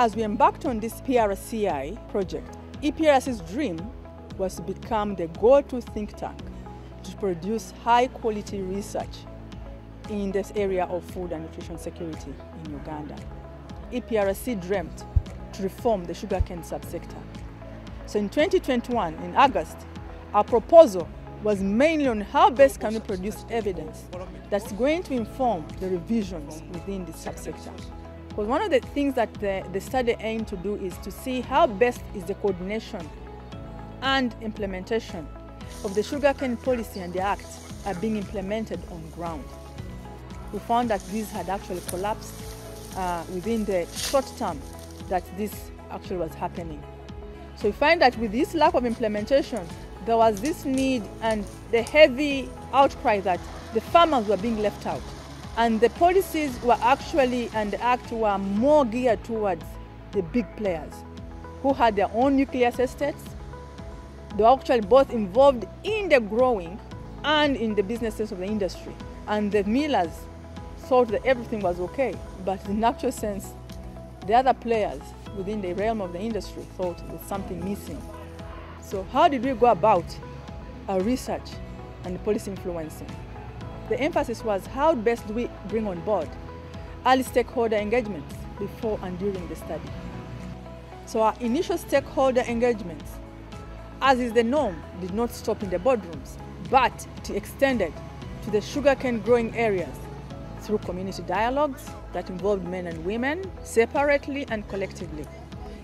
As we embarked on this PRCI project, EPRC's dream was to become the go-to think tank to produce high-quality research in this area of food and nutrition security in Uganda. EPRC dreamt to reform the sugarcane subsector. So in 2021, in August, our proposal was mainly on how best can we produce evidence that's going to inform the revisions within this subsector. Because one of the things that the study aimed to do is to see how best is the coordination and implementation of the sugarcane policy and the act are being implemented on ground. We found that these had actually collapsed within the short term that this actually was happening. So we find that with this lack of implementation, there was this need and the heavy outcry that the farmers were being left out. And the policies were actually, and the act were more geared towards the big players who had their own nucleus estates. They were actually both involved in the growing and in the businesses of the industry. And the millers thought that everything was okay, but in actual sense, the other players within the realm of the industry thought there was something missing. So how did we go about our research and policy influencing? The emphasis was how best do we bring on board early stakeholder engagements before and during the study. So our initial stakeholder engagements, as is the norm, did not stop in the boardrooms, but it extended to the sugarcane growing areas through community dialogues that involved men and women separately and collectively,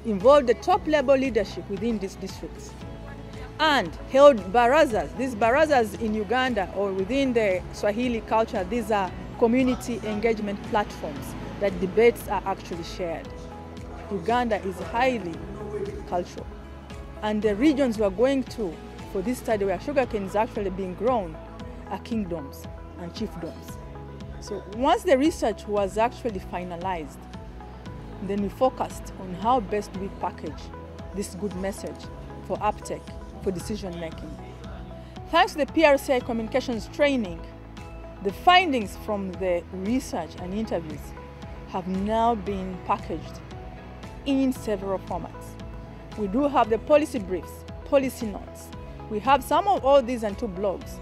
involved the top level leadership within these districts, and held barazas. These barazas in Uganda or within the Swahili culture, these are community engagement platforms that debates are actually shared. Uganda is highly cultural, and the regions we are going to for this study where sugarcane is actually being grown are kingdoms and chiefdoms. So once the research was actually finalized, then we focused on how best we package this good message for uptake, for decision making. Thanks to the PRCI communications training, the findings from the research and interviews have now been packaged in several formats. We do have the policy briefs, policy notes. We have some of all these on 2 blogs.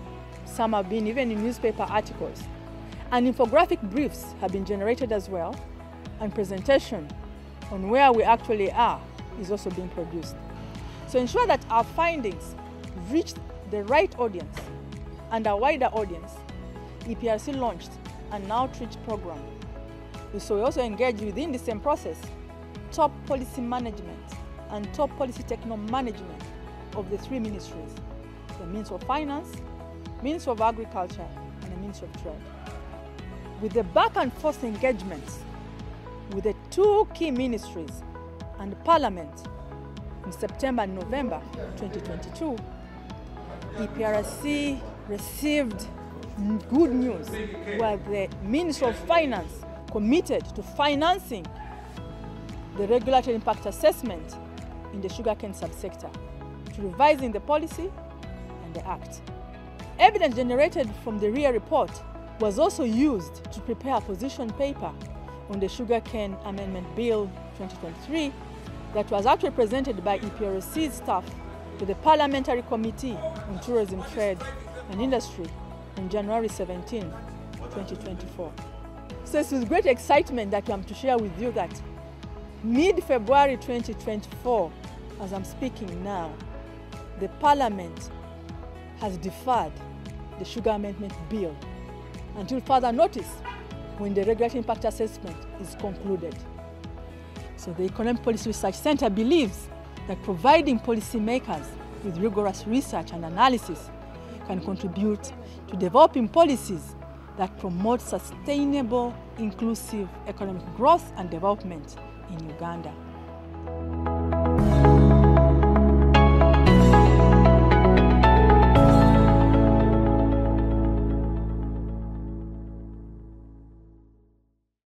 Some have been even in newspaper articles. And infographic briefs have been generated as well, and presentation on where we actually are is also being produced. So ensure that our findings reach the right audience and a wider audience. EPRC launched an outreach program. So we also engage within the same process top policy management and top policy techno management of the 3 ministries, the Ministry of Finance, Ministry of Agriculture, and the Ministry of Trade. With the back and forth engagements with the 2 key ministries and Parliament in September and November 2022, EPRC received good news where the Ministry of Finance committed to financing the regulatory impact assessment in the sugarcane subsector, to revising the policy and the act. Evidence generated from the RIA report was also used to prepare a position paper on the Sugarcane Amendment Bill 2023 that was actually presented by EPRC's staff to the Parliamentary Committee on Tourism, Trade and Industry on January 17, 2024. So it's with great excitement that I'm to share with you that mid-February 2024, as I'm speaking now, the Parliament has deferred the Sugar Amendment Bill until further notice when the regulatory impact assessment is concluded. So the Economic Policy Research Center believes that providing policymakers with rigorous research and analysis can contribute to developing policies that promote sustainable, inclusive economic growth and development in Uganda.